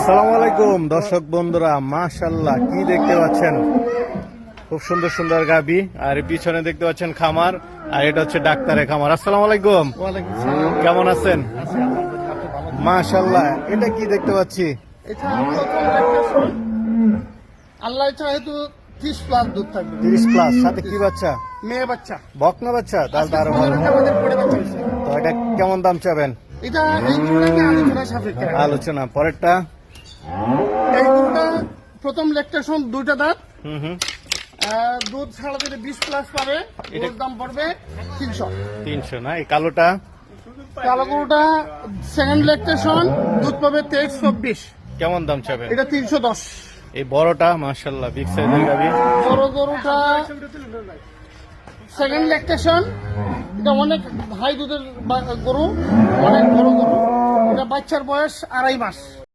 আসসালামু আলাইকুম দর্শক বন্ধুরা, মাশাআল্লাহ কি দেখতে পাচ্ছেন, খুব সুন্দর সুন্দর গাবি। আর পিছনে দেখতে পাচ্ছেন খামার, আর এটা হচ্ছে ডাক্তারের খামার। আসসালামু আলাইকুম, কেমন আছেন? মাশাআল্লাহ, এটা কি দেখতে পাচ্ছি? আল্লাহ যেহেতু 30 প্লাস দুধ থাকবে, 30 প্লাস, সাথে কি বাচ্চা? মেয়ে বাচ্চা, বকনা বাচ্চা, তাহলে তো আরো ভালো। আমাদের পড়ে বাচ্চা হয়েছে। তো এটা কেমন দাম চাবেন? এটা এই গরুটাকে আলোচনা সাপেক্ষে আলোচনা পরেরটা। এই গরুটা প্রথম ল্যাকটেশন, দুইটা দাঁত, হুম দুধ ছাড়া দিলে 20 প্লাস পাবে। এটার দাম পড়বে 300। 300 না? এই কালোটা? কালো গরুটা সেকেন্ড ল্যাকটেশন, দুধ পাবে 23-24। কেমন দাম চাবেন? এটা 310। এই বড়টা মাশাআল্লাহ বিগ সাইজের গাবি। বড় গরুটা সেকেন্ড ল্যাকটেশন, এটা অনেক হাই দুধের গরু, অনেক বড় গরু। এটা বাচ্চার বয়স 2.5 মাস।